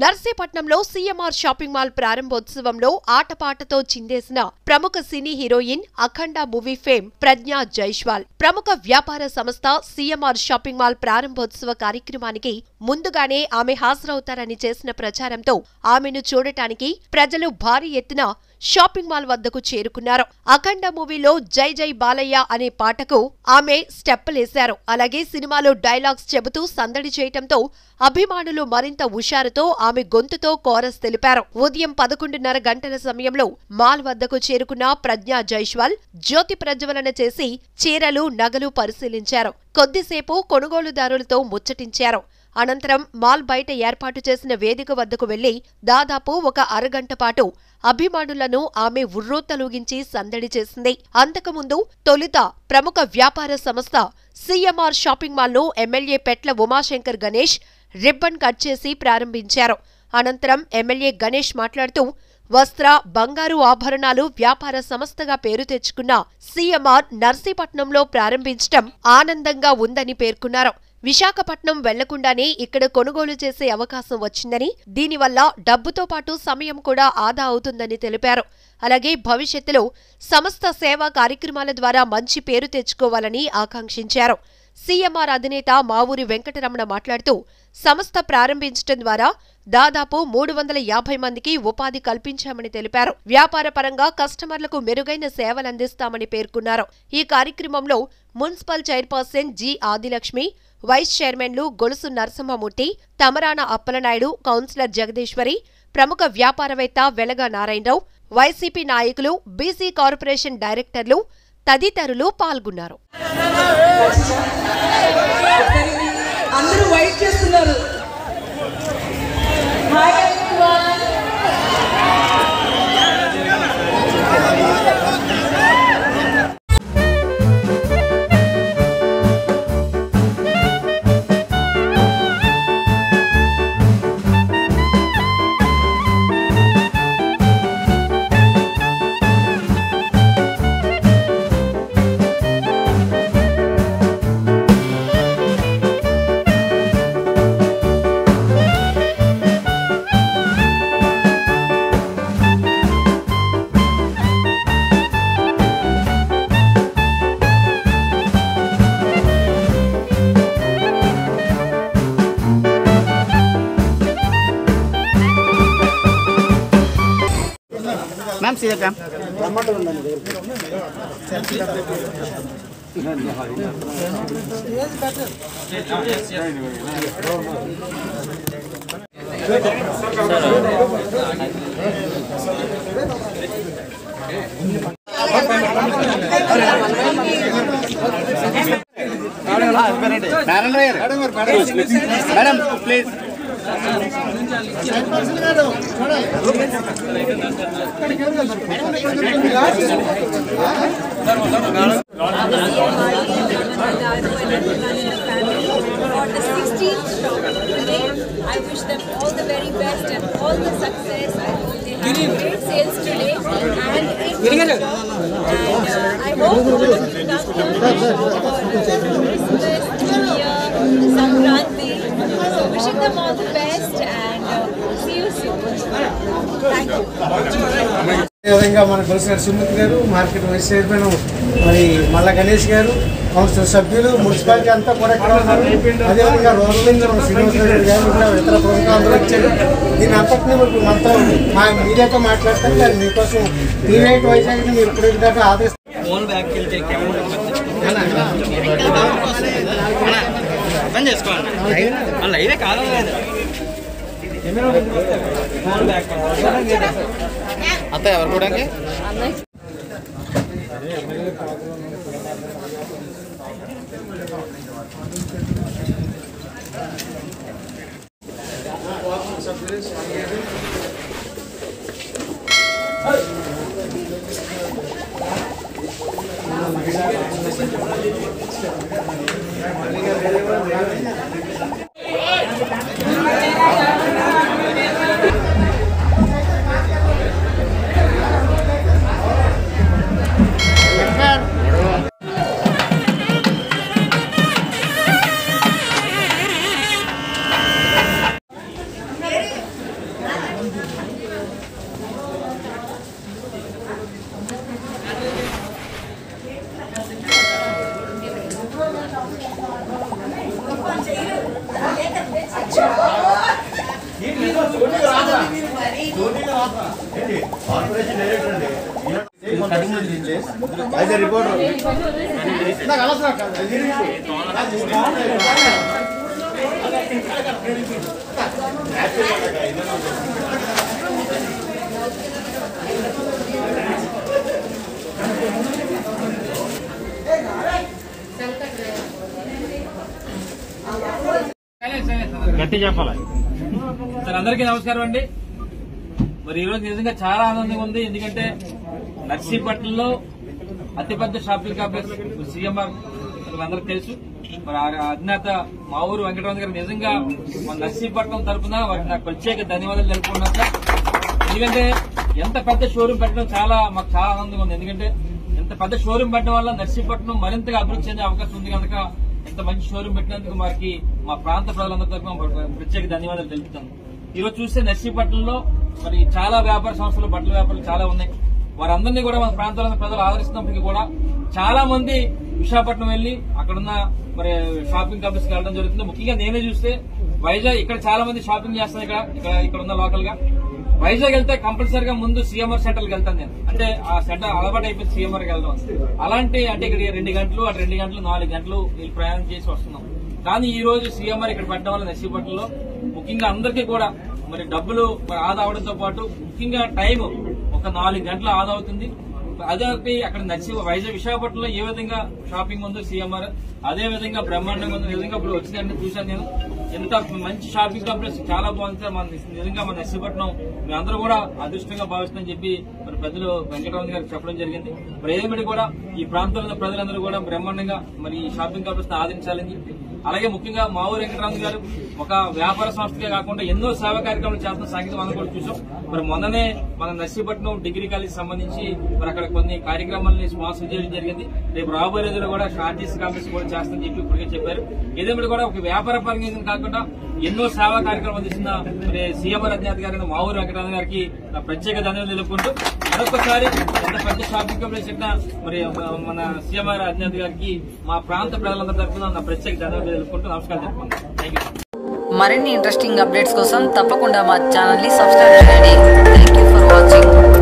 నర్సీపట్నంలో CMR shopping mall ప్రారంభోత్సవంలో ఆటపాటతో చిందేసిన ప్రముఖ సినీ heroine అఖండ movie fame ప్రజ్ఞా జైస్వాల్. ప్రముఖ వ్యాపార సంస్థ సీఎంఆర్ షాపింగ్ మాల్ ప్రారంభోత్సవ కార్యక్రమానికి ముందుగానే ఆమె హాజరవుతారని చేసిన ప్రచారంతో ఆమెను చూడటానికి ప్రజలు భారీ ఎత్తున షాపింగ్ మాల్ వద్దకు చేరుకున్నారు. అఖండ మూవీలో జై జై బాలయ్య అనే పాటకు ఆమె స్టెప్పులేశారు. అలాగే సినిమాలో డైలాగ్స్ చెబుతూ సందడి చేయటంతో అభిమానులు మరింత హుషారుతో ఆమె గొంతుతో కోరస్ తెలిపారు. ఉదయం 11:30 గంటల సమయంలో మాల్ వద్దకు చేరుకున్న ప్రజ్ఞా జైస్వాల్ జ్యోతి ప్రజ్వలన చేసి చీరలు, నగలు పరిశీలించారు. కొద్దిసేపు కొనుగోలుదారులతో ముచ్చటించారు. అనంతరం మాల్ బయట ఏర్పాటు చేసిన వేదిక వద్దకు వెళ్లి దాదాపు ఒక అరగంట పాటు అభిమానులను ఆమె ఉర్రూతలూగించి సందడి చేసింది. అంతకుముందు తొలుత ప్రముఖ వ్యాపార సంస్థ సీఎంఆర్ షాపింగ్ మాల్ను MLA Petla Umashankar Ganesh ribbon cut చేసి ప్రారంభించారు. అనంతరం ఎమ్మెల్యే గణేష్ మాట్లాడుతూ వస్త్ర, బంగారు ఆభరణాలు వ్యాపార సంస్థగా పేరు తెచ్చుకున్న సీఎంఆర్ నర్సీపట్నంలో ప్రారంభించడం ఆనందంగా ఉందని పేర్కొన్నారు. విశాఖపట్నం వెళ్లకుండానే ఇక్కడ కొనుగోలు చేసే అవకాశం వచ్చిందని, దీనివల్ల డబ్బుతో పాటు సమయం కూడా ఆదా అవుతుందని తెలిపారు. అలాగే భవిష్యత్తులో సంస్థ సేవా కార్యక్రమాల ద్వారా మంచి పేరు తెచ్చుకోవాలని ఆకాంక్షించారు. సీఎంఆర్ అధినేత మావూరి వెంకటరమణ మాట్లాడుతూ సంస్థ ప్రారంభించడం ద్వారా దాదాపు 350 మందికి ఉపాధి కల్పించామని తెలిపారు. వ్యాపార పరంగా కస్టమర్లకు మెరుగైన సేవలందిస్తామని పేర్కొన్నారు. ఈ కార్యక్రమంలో municipal chairperson G Adilakshmi, vice చైర్మన్లు గొలుసు నరసింహమూర్తి, తమరాన అప్పలనాయుడు, కౌన్సిలర్ జగదీశ్వరి, ప్రముఖ వ్యాపారవేత్త వెలగ నారాయణరావు, వైసీపీ నాయకులు, బీసీ కార్పొరేషన్ డైరెక్టర్లు తదితరులు పాల్గొన్నారు. मैम सीधे काम madam please I wish them all the very best and all the success. I hope they have great sales today and I hope all of you come here for Christmas, New Year, Sankranti. So wishing them all the best and see you soon. Thank you. మన గొలుసు నరసింహమూర్తి గారు, market vice chairman మరి మల్ల గణేష్ గారు, council సభ్యులు, municipality అంతా కూడా ఇక్కడ ఉన్నారు. అదేవిధంగా రూరల్ నుంచి మన శ్రీనివాస రెడ్డి గారు ఇంకా ఇతర ప్రముఖులు అందరూ వచ్చారు. దీని అంతటినీ మీకు మనతో మీడియాతో మాట్లాడతారు. దాన్ని మీకోసం టీవీ8 వైజాగ్ని మీరు ఇప్పుడు దాకా ఆదేశిస్తారు. అత్త ఎవరు కూడా As a reporter. గట్టి చెప్పాలి సార్. అందరికీ నమస్కారం అండి. మరి ఈరోజు నిజంగా చాలా ఆనందంగా ఉంది. ఎందుకంటే నర్సీపట్నంలో అతిపెద్ద షాపింగ్ కాంప్లెక్స్ సిఎంఆర్ అందరికి తెలుసు. మరి అధినేత మా ఊరు వెంకటరామన్ గారు నిజంగా మన నర్సీపట్నం తరఫున వారికి నాకు ప్రత్యేక ధన్యవాదాలు తెలుపుకున్నాను సార్. ఎందుకంటే ఎంత పెద్ద షోరూమ్ పెట్టడం మాకు చాలా ఆనందంగా ఉంది. ఎందుకంటే ఎంత పెద్ద షోరూమ్ పెట్టడం వల్ల నర్సీపట్నం మరింతగా అభివృద్ధి చెందే అవకాశం ఉంది కనుక ఎంత మంచి షోరూమ్ పెట్టినందుకు వారికి మా ప్రాంత ప్రజలందరి తరఫున ప్రత్యేక ధన్యవాదాలు తెలుపుతాను. ఈరోజు చూస్తే నర్సీపట్నంలో మరి చాలా వ్యాపార సంస్థలు, బట్టల వ్యాపారాలు చాలా ఉన్నాయి. వారందరినీ కూడా మన ప్రాంతాల ప్రజలు ఆదరిస్తున్నప్పటికీ కూడా చాలా మంది విశాఖపట్నం వెళ్లి అక్కడున్న మరి షాపింగ్ కాంప్లెక్స్ కి వెళ్ళడం జరుగుతుంది. ముఖ్యంగా నేనే చూస్తే వైజాగ్ ఇక్కడ చాలా మంది షాపింగ్ చేస్తాను. ఇక్కడ ఉన్న లోకల్ గా వైజాగ్ వెళ్తే కంపల్సరీగా ముందు సీఎంఆర్ సెంటర్కి వెళ్తాను నేను. అంటే ఆ సెంటర్ అలవాటు అయిపోయింది సీఎంఆర్కి వెళ్ళడం. అలాంటి అంటే ఇక్కడ 2 గంటలు, అటు 2 గంటలు, 4 గంటలు వీళ్ళు ప్రయాణం చేసి వస్తున్నాం. కానీ ఈ రోజు సీఎంఆర్ ఇక్కడ పెట్టడం వల్ల నర్సీపట్నంలో ముఖ్యంగా అందరికీ కూడా మరి డబ్బులు ఆదా అవడంతో పాటు ముఖ్యంగా టైం ఒక 4 గంటలు ఆదా అవుతుంది. అదే అక్కడ వైజాగ్ విశాఖపట్నంలో ఏ విధంగా షాపింగ్ ఉందో సీఎంఆర్ అదే విధంగా బ్రహ్మాండంగా ఉంది. నిజంగా ఇప్పుడు వచ్చిందని చూశాను నేను. ఎంత మంచి షాపింగ్ కాంప్లెక్స్, చాలా బాగుంది సార్. నిజంగా మన నర్సీపట్నం మీ అందరూ కూడా అదృష్టంగా భావిస్తుందని చెప్పి మరి పెద్దలు వెంకటరామన్ గారికి చెప్పడం జరిగింది. మరి ఏదేమిటి కూడా ఈ ప్రాంతంలో ప్రజలందరూ కూడా బ్రహ్మాండంగా మరి ఈ షాపింగ్ కాంప్లెక్స్ ఆదరించాలని చెప్పి, అలాగే ముఖ్యంగా మా ఊరు వెంకటరామన్ గారు ఒక వ్యాపార సంస్థకే కాకుండా ఎన్నో సేవా కార్యక్రమాలు చేస్తున్న సంగతి మనం కూడా చూసాం. మరి మొన్ననే మన నర్సీపట్నం డిగ్రీ కాలేజ్ సంబంధించి మరి అక్కడ కొన్ని కార్యక్రమాలని స్పాన్సర్ చేయడం జరిగింది. రేపు రాబోయే రోజుల్లో కూడా ఆర్టీసీ కాంప్లెక్స్ కూడా చేస్తామని చెప్పి ఇప్పటికే చెప్పారు. ఏదేమిటి కూడా ఒక వ్యాపార పరంగా కాకుండా ఎన్నో సేవా కార్యక్రమాలు చేసిన మరి సీఎంఆర్ అధినేత గారిని మా ఊరు వెంకటరామన్ గారికి ప్రత్యేక ధన్యవాదాలు తెలుపుకుంటూ మరొకసారి ఎంత పెద్ద షాపింగ్ కాంప్లెక్స్ పెట్టిన మరి మన సీఎంఆర్ అధినేత గారికి మా ప్రాంత ప్రజలందరి తరఫున నా ప్రత్యేక ధన్యవాదాలు తెలుపుకుంటూ నమస్కారం తెలుపుకుంటాను. Thank you. మరిన్ని ఇంట్రెస్టింగ్ అప్డేట్స్ కోసం తప్పకుండా మా ఛానల్ ని సబ్స్క్రైబ్ చేయండి. Thank you for watching.